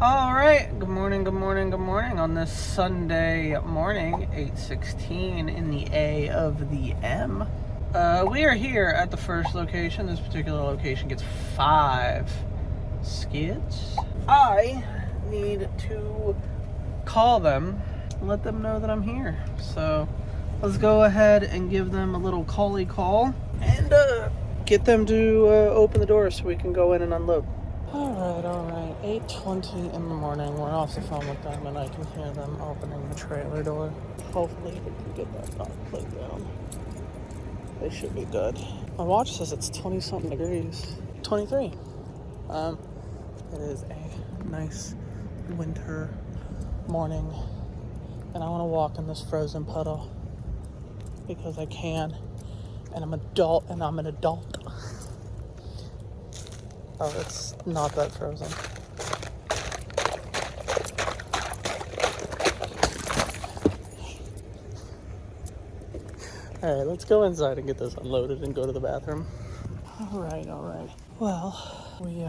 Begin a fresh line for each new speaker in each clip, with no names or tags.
All right, good morning on this Sunday morning, 8:16 in the A of the M. We are here at the first location. This particular location gets 5 skids. I need to call them, let them know that I'm here. So let's go ahead and give them a little call and get them to open the door so we can go in and unload. All right. 8:20 in the morning. We're off the phone with them, and I can hear them opening the trailer door. Hopefully, we can get that dog plate down. They should be good. My watch says it's 20-something degrees. 23. It is a nice winter morning, and I want to walk in this frozen puddle because I can, and I'm an adult. Oh, it's not that frozen. All right, let's go inside and get this unloaded and go to the bathroom. All right. Well, we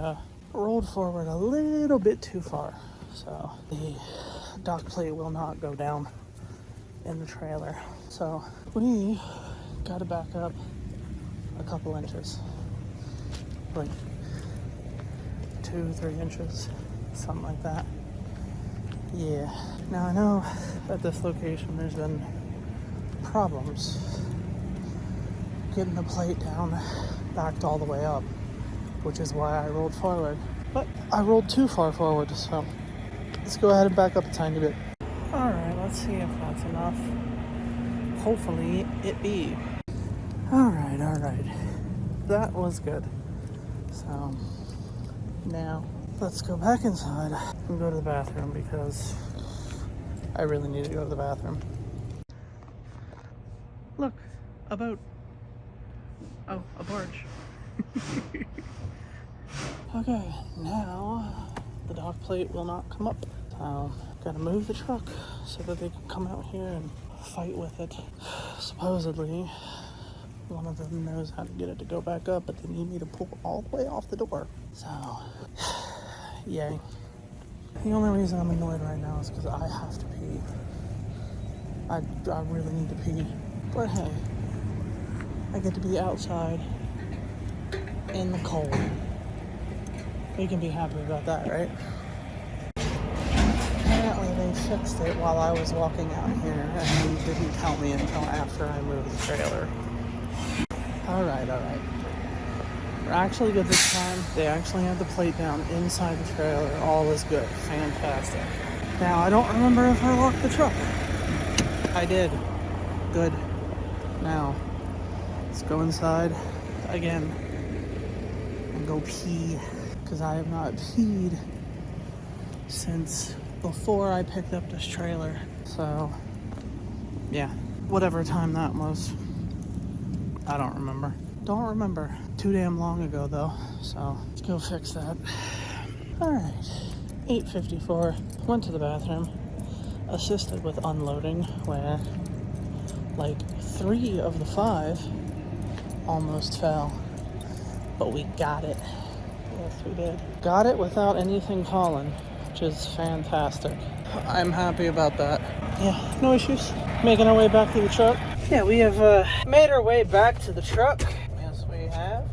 rolled forward a little bit too far, so the dock plate will not go down in the trailer. So we got to back up a couple inches, like 2-3 inches, something like that. Yeah. Now I know at this location there's been problems getting the plate down, backed all the way up, which is why I rolled forward. But I rolled too far forward, so let's go ahead and back up a tiny bit. All right, let's see if that's enough. Hopefully it be. All right. That was good. So now let's go back inside and go to the bathroom because I really need to go to the bathroom. Look, a boat. Oh, a barge. Okay, now the dock plate will not come up. So gotta move the truck so that they can come out here and fight with it. Supposedly, one of them knows how to get it to go back up, but they need me to pull all the way off the door. So, yay. The only reason I'm annoyed right now is because I have to pee. I really need to pee. But hey, I get to be outside in the cold. We can be happy about that, right? Apparently they fixed it while I was walking out here, and they didn't tell me until after I moved the trailer. All right. We're actually good this time. They actually have the plate down inside the trailer. All is good. Fantastic. Now, I don't remember if I locked the truck. I did. Good. Now, let's go inside again and go pee, because I have not peed since before I picked up this trailer. So, yeah, whatever time that was. I don't remember. Too damn long ago, though. So, let's go fix that. All right. 8:54. Went to the bathroom. Assisted with unloading, where like 3 of the 5 almost fell. But we got it. Yes, we did. Got it without anything falling, which is fantastic. I'm happy about that. Yeah, no issues. Making our way back to the truck. Yeah, we have made our way back to the truck. Yes, we have.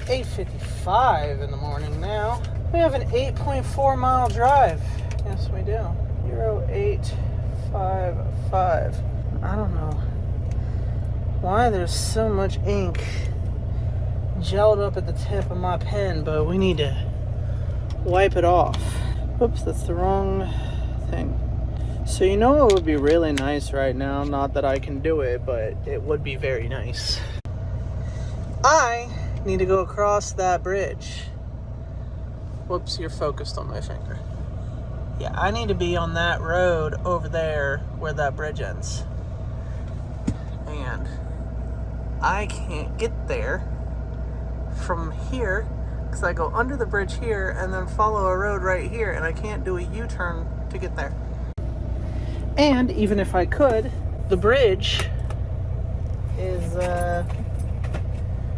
8:55 in the morning now. We have an 8.4 mile drive. Yes, we do. 0855. I don't know why there's so much ink gelled up at the tip of my pen, but we need to wipe it off. Oops, that's the wrong thing. So you know what would be really nice right now? Not that I can do it, but it would be very nice. I need to go across that bridge. Whoops, you're focused on my finger. Yeah, I need to be on that road over there where that bridge ends. And I can't get there from here because I go under the bridge here and then follow a road right here, and I can't do a U-turn to get there. And even if I could, the bridge is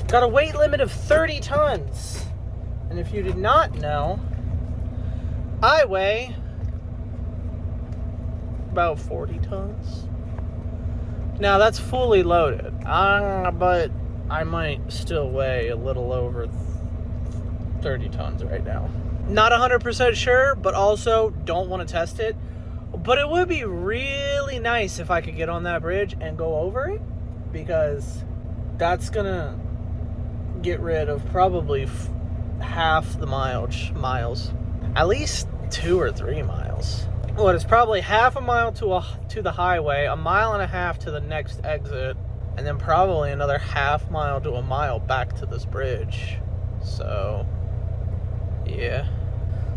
got a weight limit of 30 tons. And if you did not know, I weigh about 40 tons. Now that's fully loaded, but I might still weigh a little over 30 tons right now. Not 100% sure, but also don't want to test it. But it would be really nice if I could get on that bridge and go over it, because that's gonna get rid of probably half the miles, at least 2 or 3 miles. What is probably half a mile to the highway, a mile and a half to the next exit, and then probably another half mile to a mile back to this bridge. So yeah,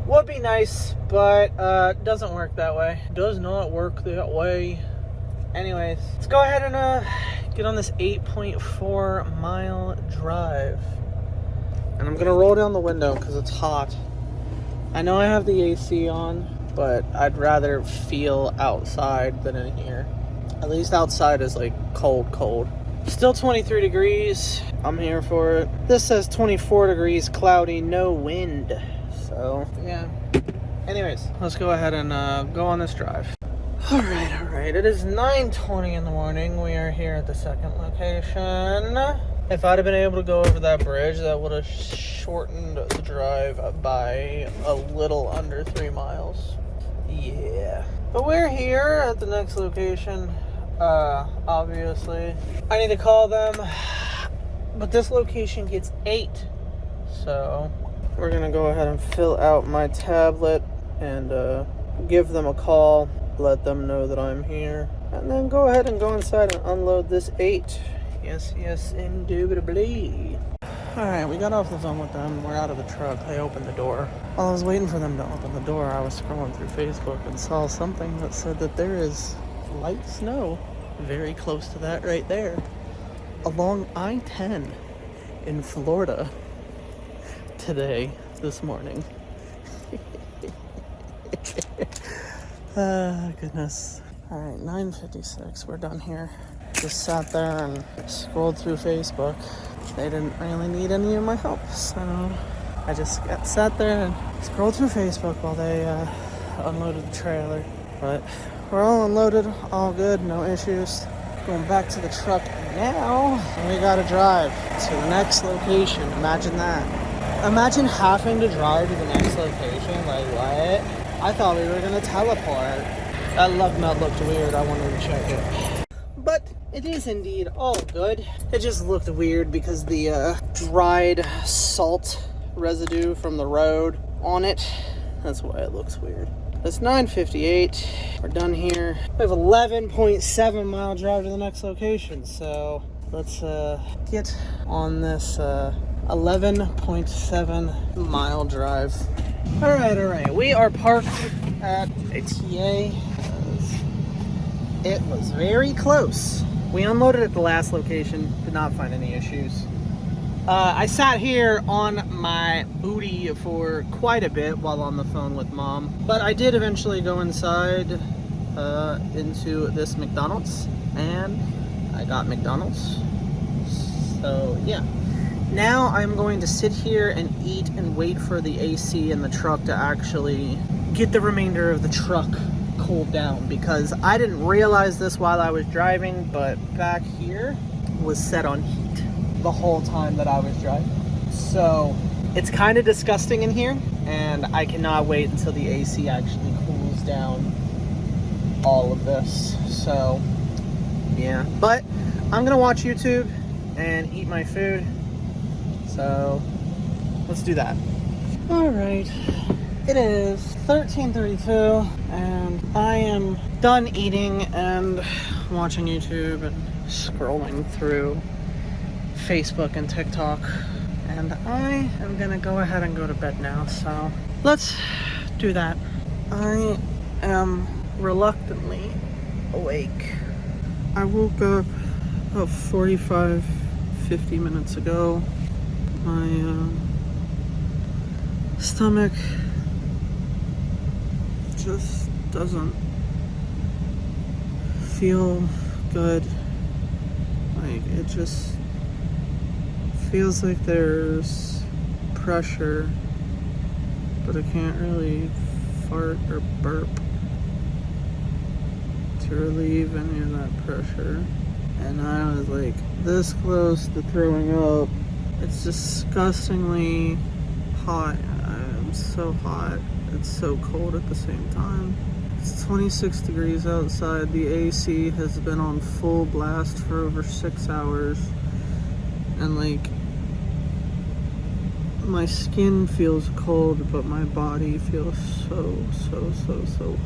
would be nice, but doesn't work that way. Does not work that way. Anyways, let's go ahead and get on this 8.4 mile drive. And I'm gonna roll down the window because it's hot. I know I have the AC on, but I'd rather feel outside than in here. At least outside is like cold. Still 23 degrees. I'm here for it. This says 24 degrees, cloudy, no wind. So yeah. Anyways, let's go ahead and go on this drive. All right. It is 9:20 in the morning. We are here at the second location. If I'd have been able to go over that bridge, that would have shortened the drive by a little under 3 miles. Yeah. But we're here at the next location. Obviously. I need to call them. But this location gets 8. So we're going to go ahead and fill out my tablet and give them a call. Let them know that I'm here. And then go ahead and go inside and unload this 8. Yes, indubitably. Alright, we got off the phone with them. We're out of the truck. They opened the door. While I was waiting for them to open the door, I was scrolling through Facebook and saw something that said that there is light snow very close to that right there, along I-10 in Florida this morning. Goodness. Alright, 9:56. We're done here. Just sat there and scrolled through Facebook. They didn't really need any of my help, so I just sat there and scrolled through Facebook while they unloaded the trailer. But we're all unloaded, all good, no issues. Going back to the truck now, and we gotta drive to the next location. Imagine that. Imagine having to drive to the next location. Like, what? I thought we were gonna teleport. That lug nut looked weird. I wanted to check it. But it is indeed all good. It just looked weird because the dried salt residue from the road on it. That's why it looks weird. It's 9:58. We're done here. We have 11.7 mile drive to the next location. So let's get on this 11.7 mile drive. All right. We are parked at a TA. It was very close. We unloaded at the last location, did not find any issues. I sat here on my booty for quite a bit while on the phone with Mom, but I did eventually go inside into this McDonald's, and I got McDonald's. So yeah. Now I'm going to sit here and eat and wait for the AC in the truck to actually get the remainder of the truck cooled down, because I didn't realize this while I was driving, but back here was set on heat the whole time that I was driving. So it's kind of disgusting in here, and I cannot wait until the AC actually cools down all of this. So yeah, but I'm gonna watch YouTube and eat my food, so let's do that. All right. It is 13:32 and I am done eating and watching YouTube and scrolling through Facebook and TikTok, and I am gonna go ahead and go to bed now, so let's do that. I am reluctantly awake. I woke up about 45-50 minutes ago. My stomach just doesn't feel good. Like, it just feels like there's pressure, but I can't really fart or burp to relieve any of that pressure. And I was like this close to throwing up. It's disgustingly hot. I'm so hot. It's so cold at the same time. It's 26 degrees outside. The AC has been on full blast for over 6 hours. And like, my skin feels cold, but my body feels so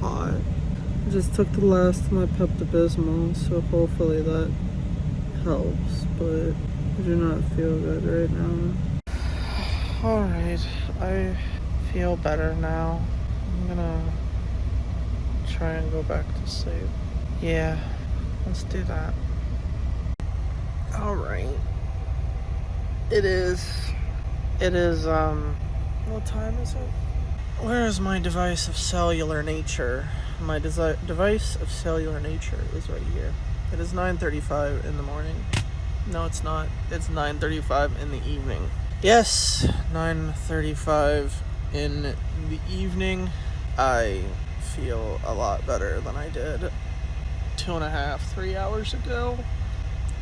hot. I just took the last of my Pepto-Bismol, so hopefully that helps, but I do not feel good right now. Alright, I feel better now. I'm gonna try and go back to sleep. Yeah, let's do that. Alright. It is, what time is it? Where is my device of cellular nature? My device of cellular nature is right here. It is 9:35 in the morning. No, it's not. It's 9:35 in the evening. Yes, 9:35 in the evening. I feel a lot better than I did 2.5, 3 hours ago.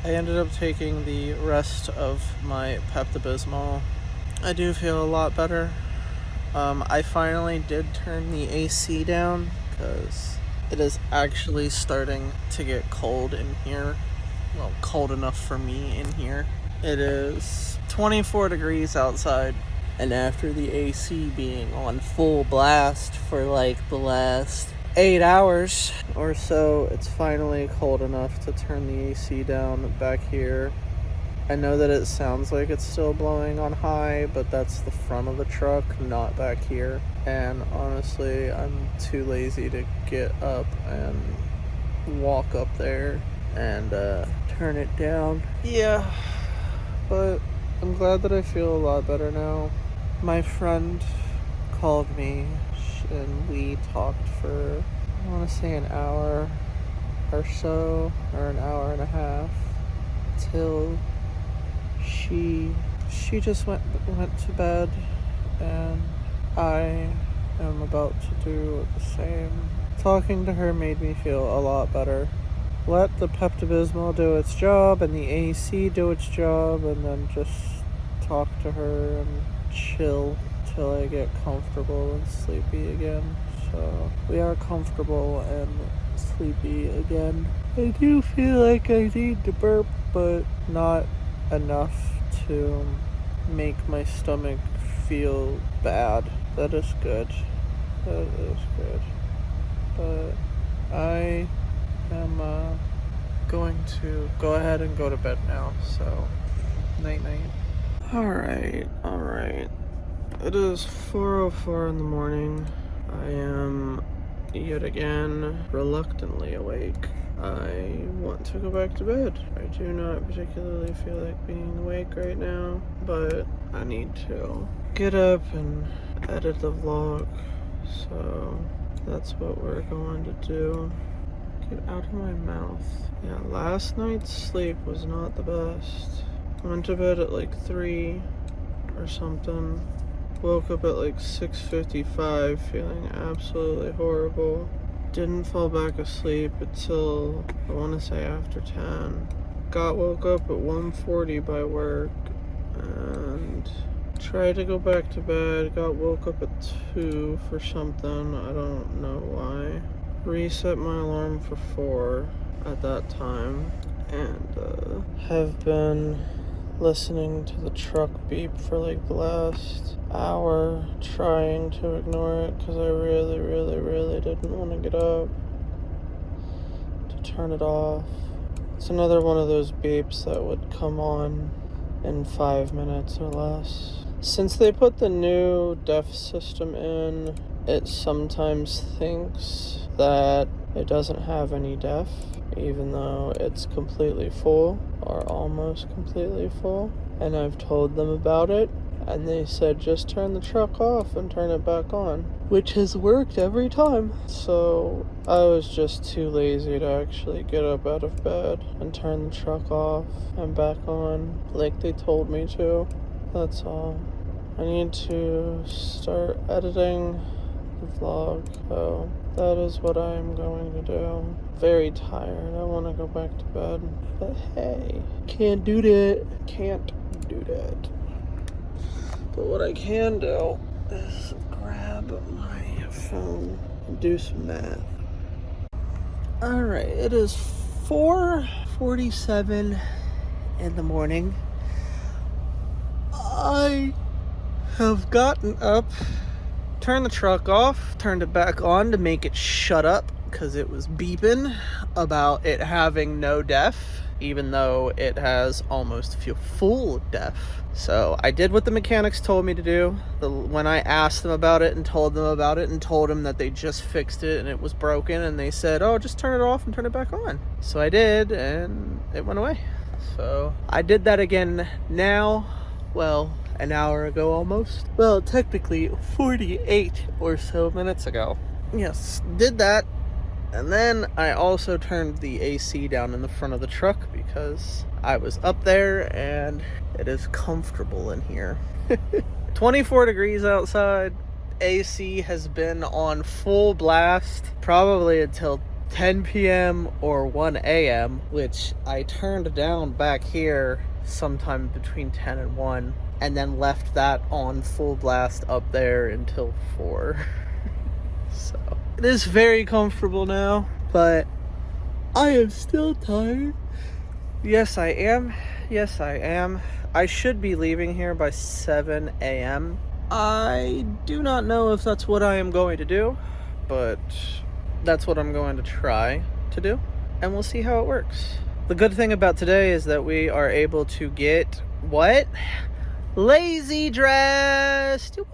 I ended up taking the rest of my Pepto-Bismol. I do feel a lot better. I finally did turn the AC down because it is actually starting to get cold in here. Well, cold enough for me in here. It is 24 degrees outside, and after the AC being on full blast for like the last 8 hours or so, it's finally cold enough to turn the AC down back here. I know that it sounds like it's still blowing on high, but that's the front of the truck, not back here. And honestly, I'm too lazy to get up and walk up there and turn it down. Yeah, but I'm glad that I feel a lot better now. My friend called me and we talked for, I want to say, an hour or so, or an hour and a half, till she just went to bed, and I am about to do the same. Talking to her made me feel a lot better. Let the Pepto-Bismol do its job and the AC do its job, and then just talk to her and chill till I get comfortable and sleepy again. So we are comfortable and sleepy again. I do feel like I need to burp, but not enough to make my stomach feel bad. That is good. That is good. But I am going to go ahead and go to bed now. So night night. Alright. It is 4:04 in the morning. I am yet again reluctantly awake. I want to go back to bed. I do not particularly feel like being awake right now, but I need to get up and edit the vlog. So that's what we're going to do. Get out of my mouth. Yeah, last night's sleep was not the best. Went to bed at like 3 or something. Woke up at like 6:55 feeling absolutely horrible. Didn't fall back asleep until, I want to say, after 10. Woke up at 1:40 by work and tried to go back to bed. Woke up at 2 for something. I don't know why. Reset my alarm for 4 at that time, and have been listening to the truck beep for like the last hour, trying to ignore it because I really didn't want to get up to turn it off. It's another one of those beeps that would come on in 5 minutes or less. Since they put the new DEF system in, it sometimes thinks that it doesn't have any DEF, even though it's completely full, or almost completely full. And I've told them about it, and they said just turn the truck off and turn it back on, which has worked every time. So I was just too lazy to actually get up out of bed and turn the truck off and back on like they told me to. That's all. I need to start editing the vlog. So that is what I'm going to do. Very tired. I want to go back to bed. But hey, can't do that. Can't do that. But what I can do is grab my phone and do some math. Alright, it is 4:47 in the morning. I have gotten up, turned the truck off, turned it back on to make it shut up because it was beeping about it having no def, even though it has almost full def. So I did what the mechanics told me to do. When I asked them about it and told them about it and told them that they just fixed it and it was broken, and they said, oh, just turn it off and turn it back on. So I did, and it went away. So I did that again now. Well, an hour ago almost. Well, technically 48 or so minutes ago. Yes, did that. And then I also turned the AC down in the front of the truck because I was up there and it is comfortable in here. 24 degrees outside. AC has been on full blast probably until 10 p.m. or 1 a.m., which I turned down back here sometime between 10 and 1, and then left that on full blast up there until 4. So it is very comfortable now, but I am still tired. Yes, I am. Yes, I am. I should be leaving here by 7 a.m. I do not know if that's what I am going to do, but that's what I'm going to try to do, and we'll see how it works. The good thing about today is that we are able to get, what? Lazy dressed! Woo!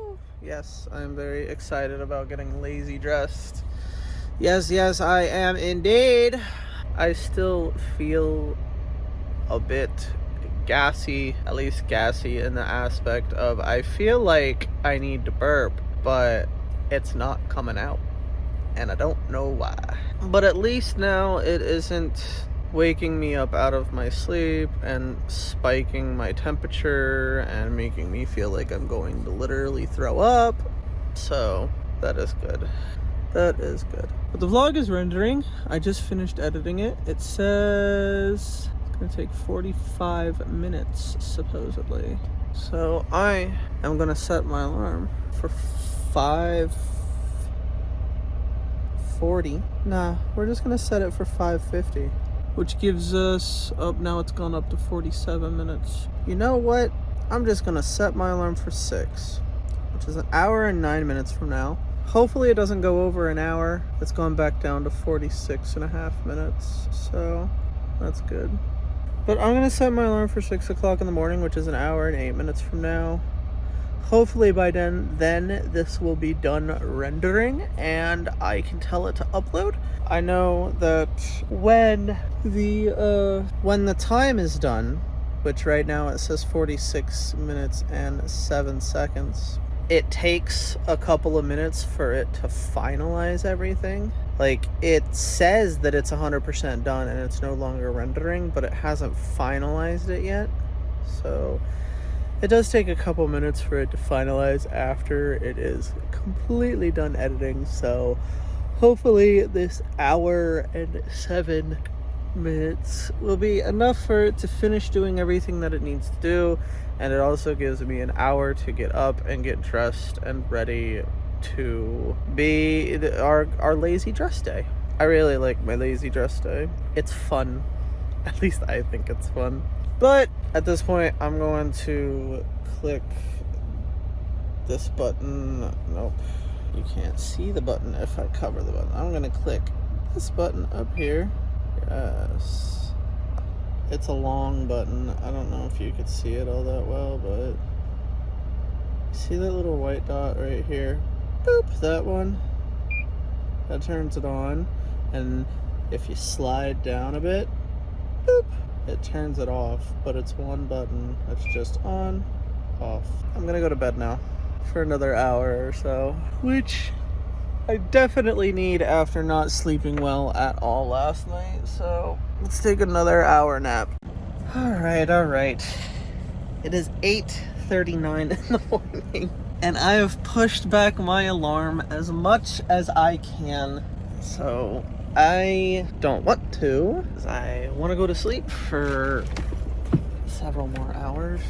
Woo! Yes, I'm very excited about getting lazy dressed. Yes, I am indeed. I still feel a bit gassy, at least gassy in the aspect of I feel like I need to burp, but it's not coming out, and I don't know why. But at least now it isn't waking me up out of my sleep and spiking my temperature and making me feel like I'm going to literally throw up. So that is good. That is good. But the vlog is rendering. I just finished editing it. It says it's gonna take 45 minutes supposedly. So I am gonna set my alarm for 5:40. Nah, we're just gonna set it for 5:50, which gives us now it's gone up to 47 minutes. You know what? I'm just gonna set my alarm for 6, which is an hour and 9 minutes from now. Hopefully it doesn't go over an hour. It's gone back down to 46 and a half minutes, so that's good. But I'm gonna set my alarm for 6 o'clock in the morning, which is an hour and 8 minutes from now. Hopefully by then this will be done rendering and I can tell it to upload. I know that when the time is done, which right now it says 46 minutes and 7 seconds, it takes a couple of minutes for it to finalize everything. Like, it says that it's 100% done and it's no longer rendering, but it hasn't finalized it yet. So it does take a couple minutes for it to finalize after it is completely done editing. So hopefully this hour and 7 minutes will be enough for it to finish doing everything that it needs to do. And it also gives me an hour to get up and get dressed and ready to be our lazy dress day. I really like my lazy dress day. It's fun. At least I think it's fun. But at this point, I'm going to click this button. Nope. You can't see the button if I cover the button. I'm going to click this button up here. Yes. It's a long button. I don't know if you could see it all that well, but see that little white dot right here? Boop, that one. That turns it on. And if you slide down a bit, boop, it turns it off. But it's one button that's just on, off. I'm gonna go to bed now for another hour or so, which I definitely need after not sleeping well at all last night. So let's take another hour nap. All right. It is 8:30 8:39 in the morning. And I have pushed back my alarm as much as I can. So I don't want to, because I want to go to sleep for several more hours.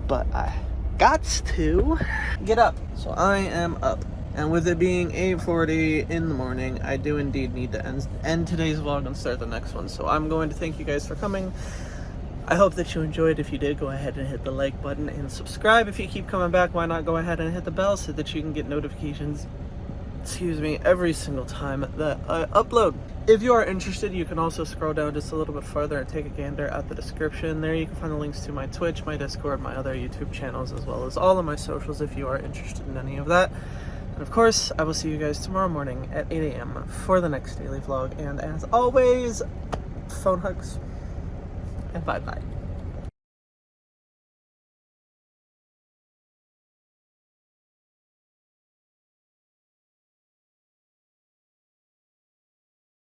But I got to get up. So I am up. And with it being 8:40 in the morning, I do indeed need to end today's vlog and start the next one. So I'm going to thank you guys for coming. I hope that you enjoyed. If you did, go ahead and hit the like button and subscribe. If you keep coming back, why not go ahead and hit the bell so that you can get notifications, every single time that I upload. If you are interested, you can also scroll down just a little bit further and take a gander at the description. There you can find the links to my Twitch, my Discord, my other YouTube channels, as well as all of my socials if you are interested in any of that. And of course, I will see you guys tomorrow morning at 8 a.m. for the next daily vlog. And as always, phone hugs and bye-bye.